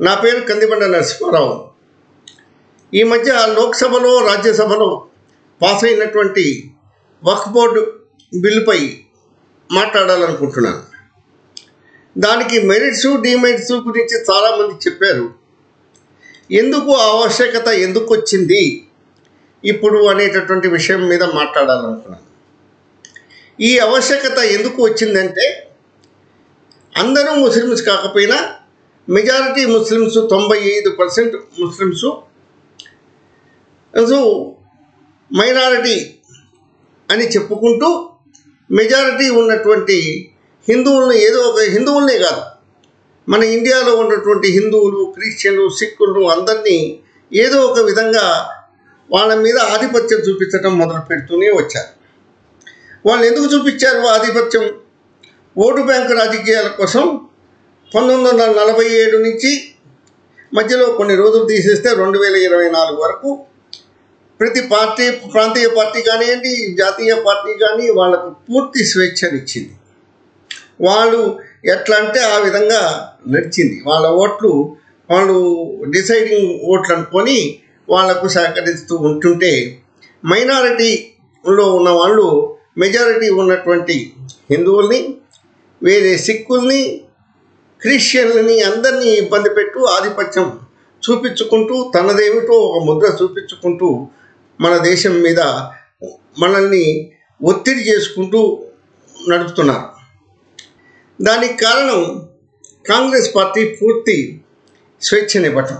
నా పేరు కందిబండ నరసింహారావు. ఈ మధ్య లోక్సభలో రాజ్యసభలో పాస్ అయినటువంటి వక్ఫ్ బోర్డు బిల్లుపై మాట్లాడాలనుకుంటున్నాను. దానికి మెరిట్స్ డిమెరిట్స్ గురించి చాలామంది చెప్పారు. ఎందుకు ఆవశ్యకత ఎందుకు వచ్చింది ఇప్పుడు అనేటటువంటి విషయం మీద మాట్లాడాలనుకున్నాను. ఈ ఆవశ్యకత ఎందుకు వచ్చిందంటే, అందరూ ముస్లిమ్స్ కాకపోయినా మెజారిటీ ముస్లిమ్స్ 95% ముస్లిమ్స్ మైనారిటీ అని చెప్పుకుంటూ మెజారిటీ ఉన్నటువంటి హిందువులను ఏదో ఒక హిందువులనే కాదు, మన ఇండియాలో ఉన్నటువంటి హిందువులు, క్రిస్టియన్లు, సిక్కులు అందరినీ ఏదో ఒక విధంగా వాళ్ళ మీద ఆధిపత్యం చూపించడం మొదలు పెడుతూనే వచ్చారు. వాళ్ళు ఎందుకు చూపించారు ఆధిపత్యం? ఓటు బ్యాంకు రాజకీయాల కోసం 1947 నుంచి మధ్యలో కొన్ని రోజులు తీసేస్తే 2024 వరకు ప్రతి పార్టీ, ప్రాంతీయ పార్టీ కానివ్వండి, జాతీయ పార్టీ కానీ వాళ్ళకు పూర్తి స్వేచ్ఛనిచ్చింది. వాళ్ళు ఎట్లా అంటే ఆ విధంగా నడిచింది. వాళ్ళ ఓట్లు వాళ్ళు డిసైడింగ్ ఓట్లు అనుకొని వాళ్లకు సహకరిస్తూ ఉంటుంటే, మైనారిటీలో ఉన్న వాళ్ళు మెజారిటీ ఉన్నటువంటి హిందువుల్ని, వేరే సిక్కుల్ని, క్రిస్టియన్లని అందరినీ ఇబ్బంది పెట్టు ఆధిపత్యం చూపించుకుంటూ తనదేమిటో ఒక ముద్ర చూపించుకుంటూ మన దేశం మీద మనల్ని ఒత్తిడి చేసుకుంటూ నడుపుతున్నారు. దానికి కారణం కాంగ్రెస్ పార్టీ పూర్తి స్వేచ్ఛనివ్వటం.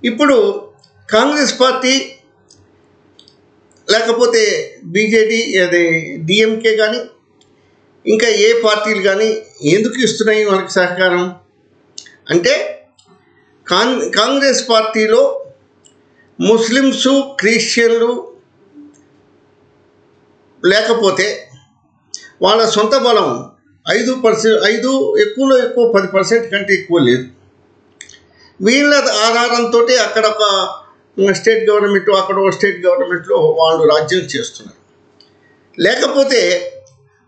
ఇప్పుడు కాంగ్రెస్ పార్టీ లేకపోతే బీజేడీ, అదే డిఎంకే కానీ ఇంకా ఏ పార్టీలు కానీ ఎందుకు ఇస్తున్నాయి వాళ్ళకి సహకారం అంటే, కాంగ్రెస్ పార్టీలో ముస్లిమ్సు, క్రిస్టియన్లు లేకపోతే వాళ్ళ సొంత బలం 5% ఎక్కువలో ఎక్కువ 10% కంటే ఎక్కువ లేదు. వీళ్ళ ఆధారంతో అక్కడ ఒక స్టేట్ గవర్నమెంట్, అక్కడ ఒక స్టేట్ గవర్నమెంట్లో వాళ్ళు రాజ్యం చేస్తున్నారు. లేకపోతే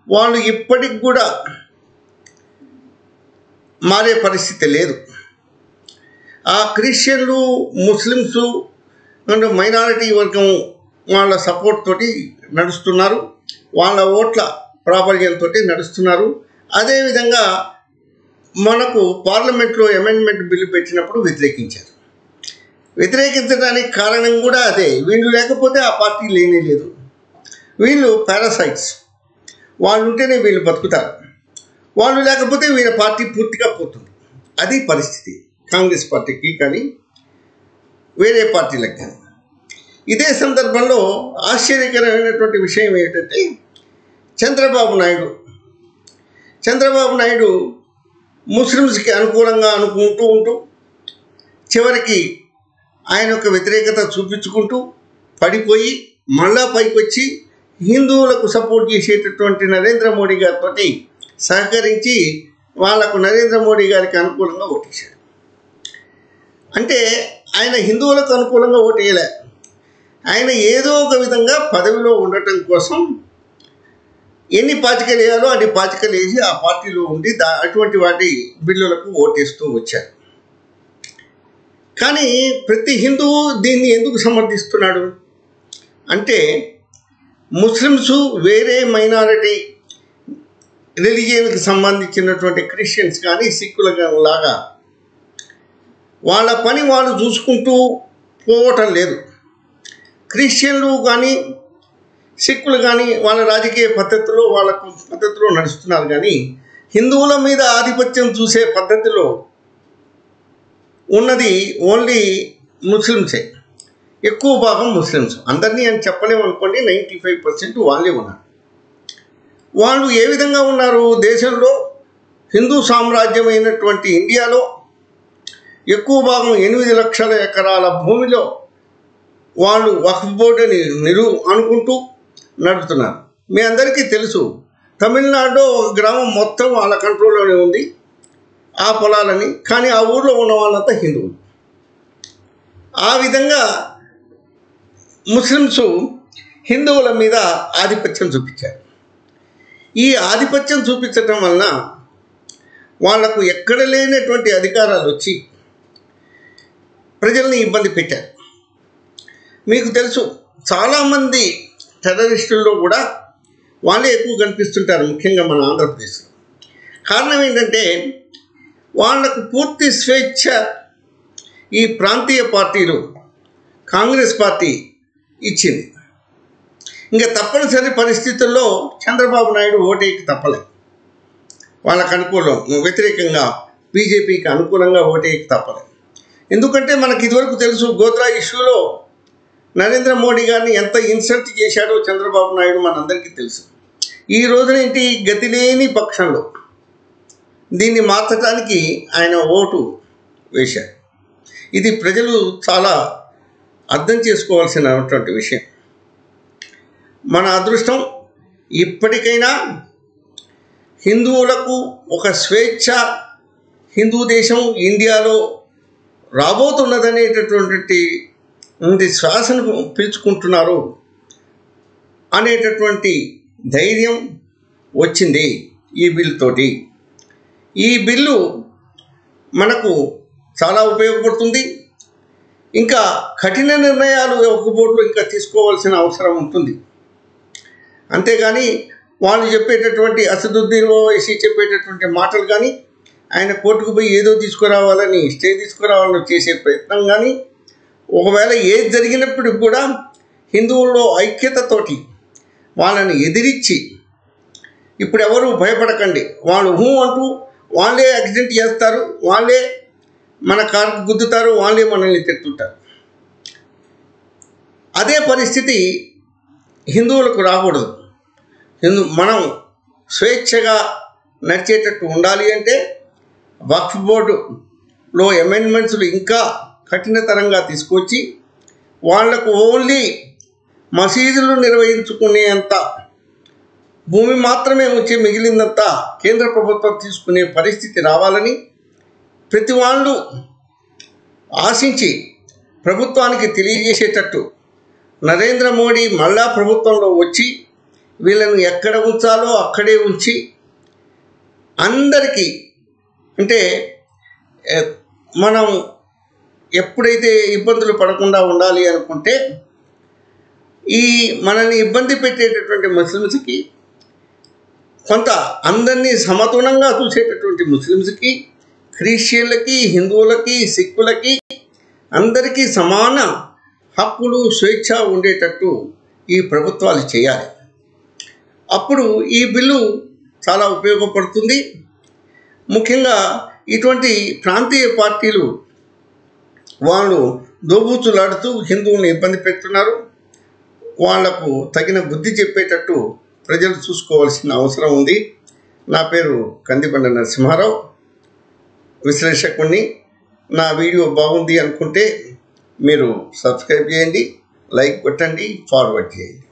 వాళ్ళు ఇప్పటికి కూడా మారే పరిస్థితి లేదు. ఆ క్రిస్టియన్లు, ముస్లిమ్సు అండ్ మైనారిటీ వర్గం వాళ్ళ సపోర్ట్ తోటి నడుస్తున్నారు, వాళ్ళ ఓట్ల ప్రాబల్యంతో నడుస్తున్నారు. అదేవిధంగా మనకు పార్లమెంట్లో అమెండ్మెంట్ బిల్లు పెట్టినప్పుడు వ్యతిరేకించారు. వ్యతిరేకించడానికి కారణం కూడా అదే. వీళ్ళు లేకపోతే ఆ పార్టీ లేనే లేదు. వీళ్ళు పారాసైట్స్, వాళ్ళు ఉంటేనే వీళ్ళు బతుకుతారు, వాళ్ళు లేకపోతే వీళ్ళ పార్టీ పూర్తిగా పోతుంది. అది పరిస్థితి కాంగ్రెస్ పార్టీకి కానీ వేరే పార్టీలకు కానీ. ఇదే సందర్భంలో ఆశ్చర్యకరమైనటువంటి విషయం ఏంటంటే, చంద్రబాబు నాయుడు ముస్లిమ్స్కి అనుకూలంగా అనుకుంటూ ఉంటూ చివరికి ఆయన యొక్క వ్యతిరేకత చూపించుకుంటూ పడిపోయి మళ్ళా పైకి వచ్చి హిందువులకు సపోర్ట్ చేసేటటువంటి నరేంద్ర మోడీ గారితో సహకరించి వాళ్లకు నరేంద్ర మోడీ గారికి అనుకూలంగా ఓటేశాడు. అంటే ఆయన హిందువులకు అనుకూలంగా ఓటేయలే. ఆయన ఏదో ఒక విధంగా పదవిలో ఉండటం కోసం ఎన్ని పాచికలు వేయాలో అన్ని పాచికలు వేసి ఆ పార్టీలో ఉండి అటువంటి వాటి బిల్లులకు ఓటేస్తూ వచ్చారు. కానీ ప్రతి హిందువు దీన్ని ఎందుకు సమర్థిస్తున్నాడు అంటే, ముస్లిమ్స్, వేరే మైనారిటీ రిలీజియన్కి సంబంధించినటువంటి క్రిస్టియన్స్ కానీ సిక్కుల లాగా వాళ్ళ పని వాళ్ళు చూసుకుంటూ పోవటం లేదు. క్రిస్టియన్లు కానీ సిక్కులు కానీ వాళ్ళ రాజకీయ పద్ధతిలో వాళ్ళ పద్ధతిలో నడుస్తున్నారు. కానీ హిందువుల మీద ఆధిపత్యం చూసే పద్ధతిలో ఉన్నది ఓన్లీ ముస్లిమ్సే. ఎక్కువ భాగం ముస్లిమ్స్, అందరినీ అని చెప్పలేము అనుకోండి, 95% వాళ్ళే ఉన్నారు. వాళ్ళు ఏ విధంగా ఉన్నారు? దేశంలో హిందూ సామ్రాజ్యమైనటువంటి ఇండియాలో ఎక్కువ భాగం 8 లక్షల ఎకరాల భూమిలో వాళ్ళు వక్ఫ్ బోర్డుని అనుకుంటూ నడుపుతున్నారు. మీ అందరికీ తెలుసు, తమిళనాడులో ఒక గ్రామం మొత్తం వాళ్ళ కంట్రోల్లోనే ఉంది ఆ పొలాలని. కానీ ఆ ఊళ్ళో ఉన్న వాళ్ళంతా హిందువులు. ఆ విధంగా ముస్లిమ్స్ హిందువుల మీద ఆధిపత్యం చూపించారు. ఈ ఆధిపత్యం చూపించటం వలన వాళ్లకు ఎక్కడ లేనటువంటి అధికారాలు వచ్చి ప్రజల్ని ఇబ్బంది పెట్టారు. మీకు తెలుసు, చాలామంది టెర్రరిస్టుల్లో కూడా వాళ్ళే ఎక్కువ కనిపిస్తుంటారు, ముఖ్యంగా మన ఆంధ్రప్రదేశ్లో. కారణం ఏంటంటే వాళ్లకు పూర్తి స్వేచ్ఛ ఈ ప్రాంతీయ పార్టీలు, కాంగ్రెస్ పార్టీ ఇచ్చింది. ఇంకా తప్పనిసరి పరిస్థితుల్లో చంద్రబాబు నాయుడు ఓటేకి తప్పలేదు. వాళ్ళకు వ్యతిరేకంగా బీజేపీకి అనుకూలంగా ఓటేకి తప్పలేదు. ఎందుకంటే మనకి ఇదివరకు తెలుసు, గోత్రా ఇష్యూలో నరేంద్ర మోడీ గారిని ఎంత ఇన్సల్ట్ చేశాడో చంద్రబాబు నాయుడు మనందరికీ తెలుసు. ఈ రోజునేంటి, గతి లేని పక్షంలో దీన్ని మార్చడానికి ఆయన ఓటు వేశారు. ఇది ప్రజలు చాలా అర్థం చేసుకోవాల్సినటువంటి విషయం. మన అదృష్టం, ఇప్పటికైనా హిందువులకు ఒక స్వేచ్ఛ హిందూ దేశం ఇండియాలో రాబోతున్నదనేటటువంటి శ్వాసను పీల్చుకుంటున్నారు అనేటటువంటి ధైర్యం వచ్చింది ఈ బిల్లుతోటి. ఈ బిల్లు మనకు చాలా ఉపయోగపడుతుంది. ఇంకా కఠిన నిర్ణయాలు ఒక బోర్డులో ఇంకా తీసుకోవాల్సిన అవసరం ఉంటుంది. అంతేగాని వాళ్ళు చెప్పేటటువంటి అసదుద్దీన్ ఓవైసీ చెప్పేటటువంటి మాటలు కానీ, ఆయన కోర్టుకు పోయి ఏదో తీసుకురావాలని, స్టే తీసుకురావాలని చేసే ప్రయత్నం కానీ, ఒకవేళ ఏది జరిగినప్పటికి కూడా హిందువుల్లో ఐక్యతతోటి వాళ్ళని ఎదిరించి, ఇప్పుడు ఎవరు భయపడకండి, వాళ్ళు అంటూ వాళ్ళే యాక్సిడెంట్ చేస్తారు, వాళ్ళే మన కారుకు గుద్దుతారు, వాళ్ళే మనల్ని తిట్టుతారు. అదే పరిస్థితి హిందువులకు రాకూడదు. మనం స్వేచ్ఛగా నడిచేటట్టు ఉండాలి అంటే వక్ఫ్ బోర్డులో అమెండ్మెంట్స్లు ఇంకా కఠినతరంగా తీసుకొచ్చి వాళ్లకు ఓన్లీ మసీదులు నిర్వహించుకునేంత భూమి మాత్రమే వచ్చి మిగిలినంతా కేంద్ర ప్రభుత్వం తీసుకునే పరిస్థితి రావాలని ప్రతి వాళ్ళు ఆశించి ప్రభుత్వానికి తెలియజేసేటట్టు నరేంద్ర మోడీ మళ్ళా ప్రభుత్వంలో వచ్చి వీళ్ళను ఎక్కడ ఉంచాలో అక్కడే ఉంచి అందరికీ, అంటే మనం ఎప్పుడైతే ఇబ్బందులు పడకుండా ఉండాలి అనుకుంటే ఈ మనల్ని ఇబ్బంది పెట్టేటటువంటి ముస్లిమ్స్కి, కొంత అందరినీ సమతులంగా చూసేటటువంటి ముస్లిమ్స్కి, క్రిస్టియన్లకి, హిందువులకి, సిక్కులకి అందరికీ సమాన హక్కులు, స్వేచ్ఛ ఉండేటట్టు ఈ ప్రభుత్వాలు చేయాలి. అప్పుడు ఈ బిల్లు చాలా ఉపయోగపడుతుంది. ముఖ్యంగా ఇటువంటి ప్రాంతీయ పార్టీలు వాళ్ళు దోబూచులాడుతూ హిందువులను ఇబ్బంది పెడుతున్నారు. వాళ్లకు తగిన బుద్ధి చెప్పేటట్టు ప్రజలు చూసుకోవాల్సిన అవసరం ఉంది. నా పేరు కందిబండ నరసింహారావు, విశ్లేషకుణ్ణి. నా వీడియో బాగుంది అనుకుంటే మీరు సబ్స్క్రైబ్ చేయండి, లైక్ కొట్టండి, ఫార్వర్డ్ చేయండి.